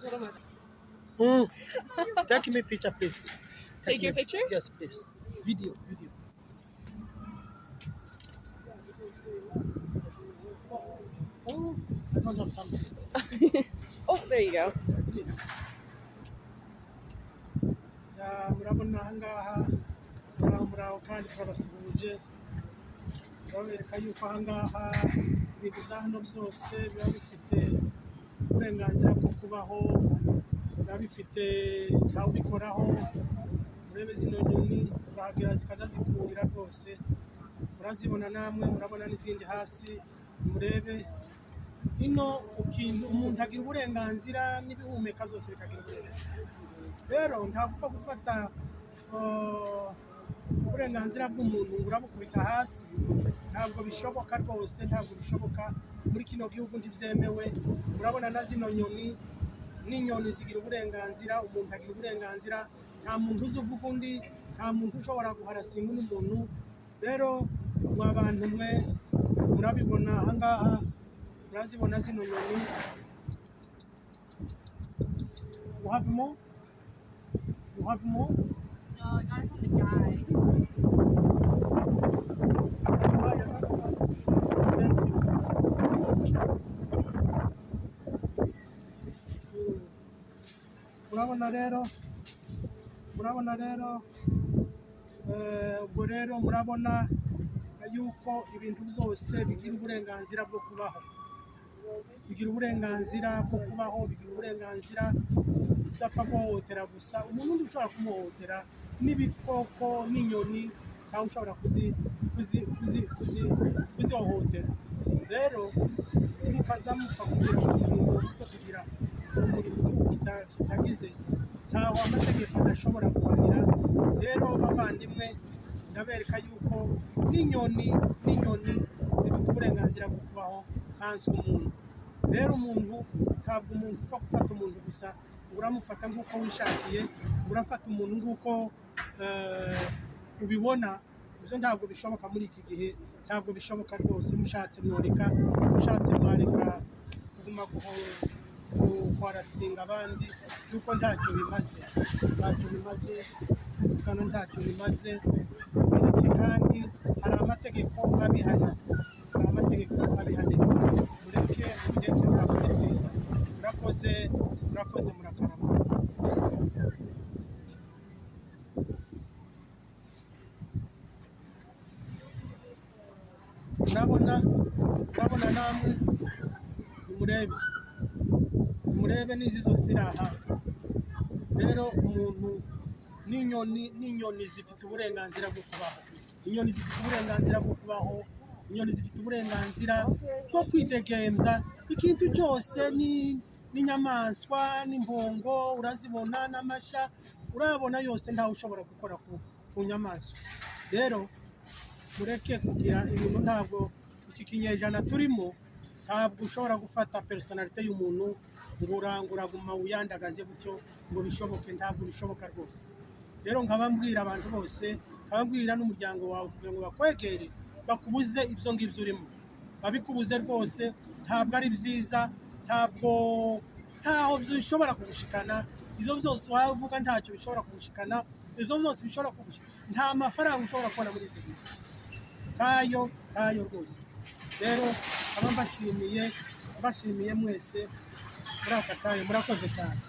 is one of my. Take me picture, please. Take your picture? Yes, please. Video. Oh, I don't have something. Oh, there you go. Please. Murabona ahangaha muraho kandi turabasuhuje turabereka yuko ahangaha ibintu bya hano byose biba bifite uburenganzira bwo kubaho biba bifite ntawubikoraho murebe zino nyoni urahagera zikaza zikurira rwose murazibona namwe murabona n'izindi hasi murebe ino umuntu agira uburenganzira n'ibihumeka byose bikagira uburenganzira rero nta gupfa gufata uburenganzira bw'umuntu ngo urabukubita hasi ntabwo bishoboka rwose ntabwo bishoboka muri kino gihugu ntibyemewe urabona na zino nyoni n'inyoni zigira uburenganzira umuntu agira uburenganzira nta muntu uzi uvuga undi nta muntu ushobora guharasinga undi muntu rero mwa bantu mwe murabibona ahangaha murazibona zino nyoni you have more? You have more? No, I got it from the guy. Thank you. Murabona rero ubwo rero murabona yuko ibintu byose bigira uburenganzira bwo kubaho bigira uburenganzira bwo kubaho bigira uburenganzira udapfa guhohotera gusa umuntu undi ushobora kumuhohotera n'ibikoko n'inyoni ntawe ushobora kuzihohotera rero mukaza mupfa kugira gusa ibintu mupfa kugira umurimo igihugu kitagize ntaho amategeko adashobora guhanira rero bavandimwe ndabereka yuko n'inyoni zifite uburenganzira bwo kubaho hanze umuntu rero umuntu ntabwo umuntu upfa gufata umuntu gusa uramufata nk'uko wishakiye urafata umuntu nk'uko ubibona ibyo ntabwo bishoboka muri iki gihe ntabwo bishoboka rwose mushatse mwareka kuguma guharasinga abandi yuko ntacyo bimaze kandi ntacyo bimaze kandi hari amategeko abihana mureke ntabwo ari byiza murakoze murakarama murabona namwe murebe n'izi zose ziri aha rero umuntu n'inyoni zifite uburenganzira bwo kubaho inyoni zifite uburenganzira bwo kubaho inyoni zifite uburenganzira bwo kwidegemza ikintu cyose n'inyamaswa n'impongo urazibona n'amasha urabona yose ntawe ushobora gukora ku nyamaswa rero mureke kugira ibintu ntabwo iki kinyejana turimo ntabwo ushobora gufata personalite y'umuntu ngo uraguma uyandagaze gutyo ngo bishoboke ntabwo bishoboka rwose rero nkabambwira abantu bose nkabambwira n'umuryango wawe kugira ngo bakwegere bakubuze ibyo ngibyo urimo babikubuze rwose ntabwo ari byiza ntaho bishobora kugushikana ibyo byose wavuga ntacyo bishobora kugushikana ibyo byose bishobora kugushikana nta mafaranga ushobora kubona muri ibyo bintu ntayo rwose rero aba mbashimiye mwese muri aka kanya murakoze cyane.